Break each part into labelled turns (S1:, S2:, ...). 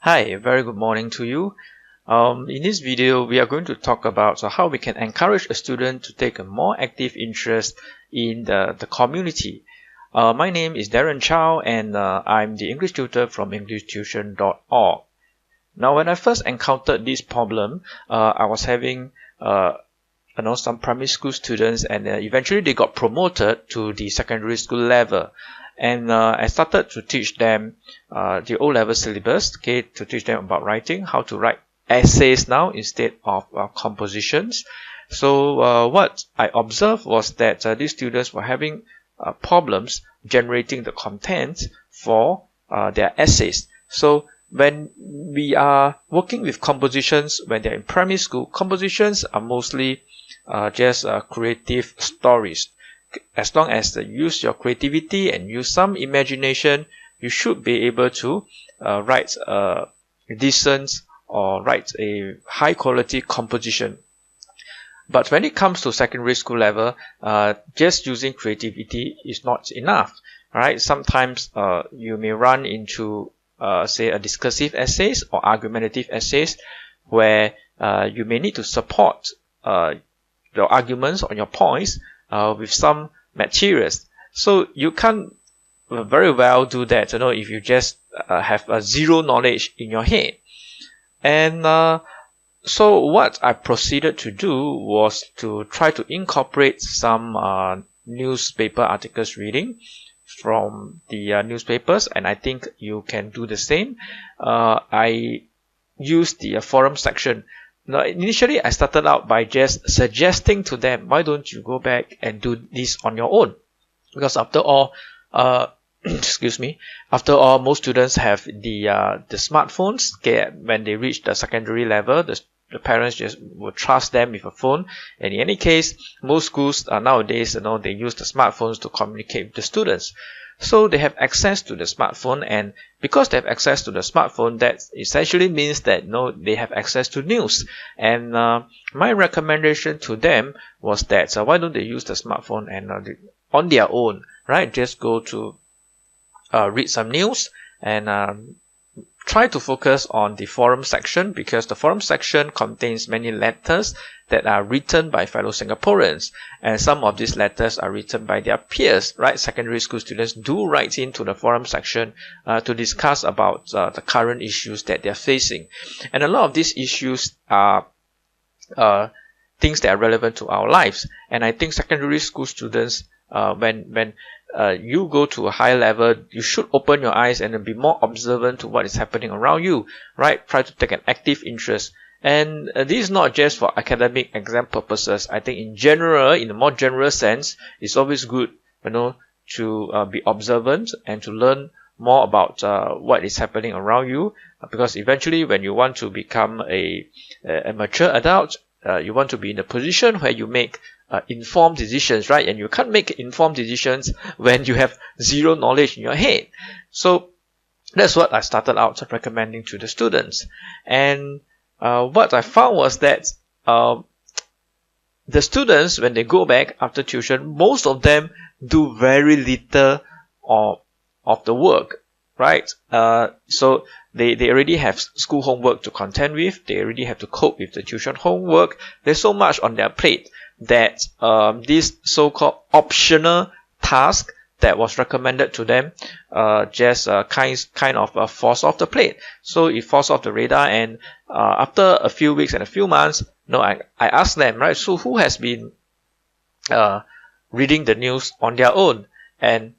S1: Hi, very good morning to you. In this video, we are going to talk about how we can encourage a student to take a more active interest in the community. My name is Darren Chow, and I'm the English tutor from EnglishTution.org. Now, when I first encountered this problem, I was having some primary school students, and eventually they got promoted to the secondary school level. And I started to teach them the O-level syllabus, okay, to teach them about writing, how to write essays now instead of compositions. So what I observed was that these students were having problems generating the content for their essays. So when we are working with compositions, when they're in primary school, compositions are mostly just creative stories. As long as you use your creativity and use some imagination, you should be able to write a decent or write a high quality composition. But when it comes to secondary school level, just using creativity is not enough, right? Sometimes you may run into say a discursive essays or argumentative essays where you may need to support your arguments or your points with some materials. So you can't very well do that, if you just have zero knowledge in your head. And so what I proceeded to do was to try to incorporate some newspaper articles reading from the newspapers, and I think you can do the same. I used the forum section. Now, initially, I started out by just suggesting to them, why don't you go back and do this on your own? Because after all, excuse me, after all, most students have the smartphones. Okay, when they reach the secondary level, the parents just will trust them with a phone. And in any case, most schools nowadays, they use the smartphones to communicate with the students. So they have access to the smartphone, and because they have access to the smartphone, that essentially means that they have access to news. And my recommendation to them was that why don't they use the smartphone and on their own, right? Just go to read some news and try to focus on the forum section, because the forum section contains many letters that are written by fellow Singaporeans, and some of these letters are written by their peers, right? Secondary school students do write into the forum section to discuss about the current issues that they're facing, and a lot of these issues are things that are relevant to our lives. And I think secondary school students, when you go to a high level, you should open your eyes and be more observant to what is happening around you, right? Try to take an active interest. And this is not just for academic exam purposes. I think in general, in a more general sense, it's always good, to be observant and to learn more about what is happening around you. Because eventually, when you want to become a mature adult, you want to be in a position where you make informed decisions, right? And you can't make informed decisions when you have zero knowledge in your head. So that's what I started out recommending to the students. And what I found was that the students, when they go back after tuition, most of them do very little of the work, right? So they already have school homework to contend with. They already have to cope with the tuition homework. There's so much on their plate that this so-called optional task that was recommended to them just kind of falls off the plate. So it falls off the radar, and after a few weeks and a few months, I asked them, right, so who has been reading the news on their own? And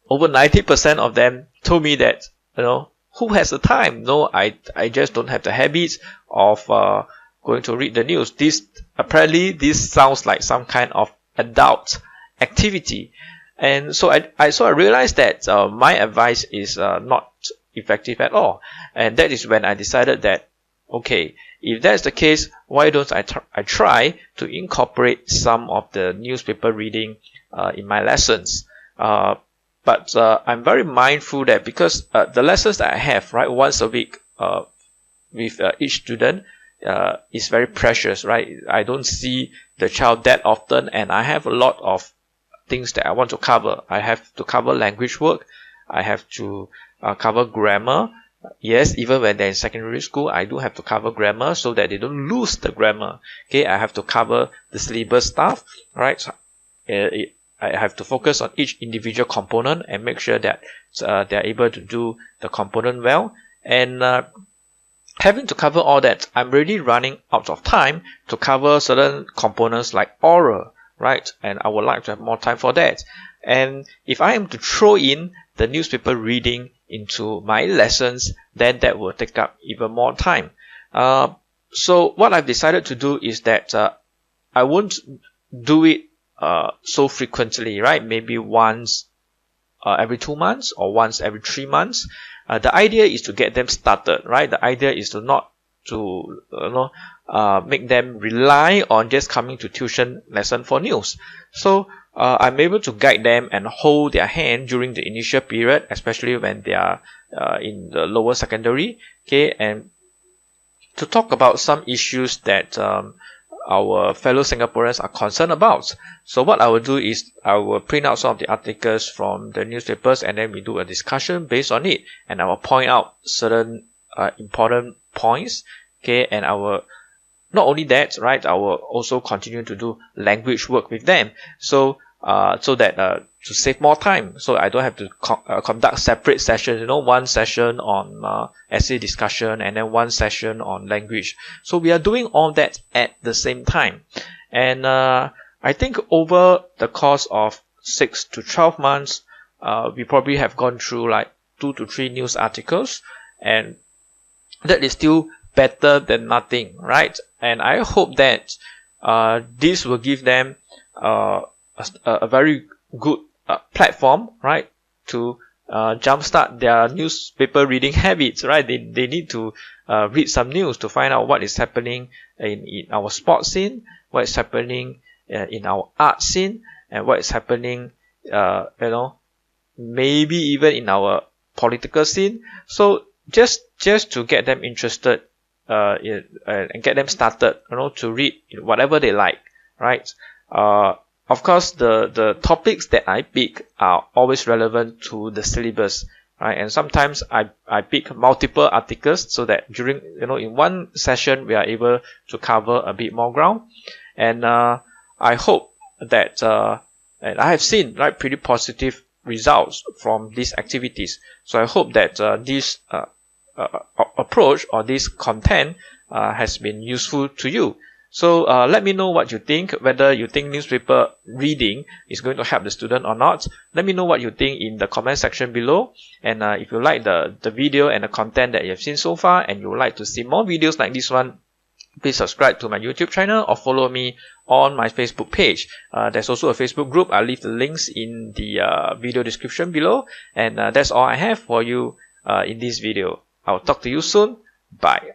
S1: over 90% of them told me that, who has the time? No, I just don't have the habits of going to read the news. Apparently this sounds like some kind of adult activity. And so I realized that my advice is not effective at all. And that is when I decided that, okay, if that's the case, why don't I try to incorporate some of the newspaper reading in my lessons? But I'm very mindful that because the lessons that I have, right, once a week with each student is very precious, right? I don't see the child that often, and I have a lot of things that I want to cover. I have to cover language work. I have to cover grammar. Yes, even when they're in secondary school, I do have to cover grammar so that they don't lose the grammar. Okay, I have to cover the syllabus stuff, right? I have to focus on each individual component and make sure that they're able to do the component well. And having to cover all that, I'm really running out of time to cover certain components like oral, right? And I would like to have more time for that. And if I am to throw in the newspaper reading into my lessons, then that will take up even more time. So what I've decided to do is that I won't do it so frequently, right? Maybe once every 2 months or once every 3 months. The idea is to get them started, right? The idea is to not to make them rely on just coming to tuition lesson for news. So I'm able to guide them and hold their hand during the initial period, especially when they are in the lower secondary, okay, and to talk about some issues that our fellow Singaporeans are concerned about. So what I will do is I will print out some of the articles from the newspapers, and then we do a discussion based on it, and I will point out certain important points, okay, and I will not only that, right, I will also continue to do language work with them, so that to save more time, so I don't have to conduct separate sessions, one session on essay discussion and then one session on language. So we are doing all that at the same time. And I think over the course of 6 to 12 months, we probably have gone through like 2 to 3 news articles, and that is still better than nothing, right? And I hope that this will give them a very good platform, right, to jumpstart their newspaper reading habits, right? They need to read some news to find out what is happening in our sports scene, what is happening in our art scene, and what is happening, maybe even in our political scene. So just to get them interested and get them started, to read whatever they like, right? Of course, the topics that I pick are always relevant to the syllabus, right? And sometimes I pick multiple articles so that during, in one session, we are able to cover a bit more ground. And I hope that, and I have seen, right, pretty positive results from these activities. So I hope that this approach or this content has been useful to you. So let me know what you think, whether you think newspaper reading is going to help the student or not. Let me know what you think in the comment section below. And if you like the video and the content that you have seen so far, and you would like to see more videos like this one, please subscribe to my YouTube channel or follow me on my Facebook page. There's also a Facebook group. I'll leave the links in the video description below. And that's all I have for you in this video. I'll talk to you soon. Bye.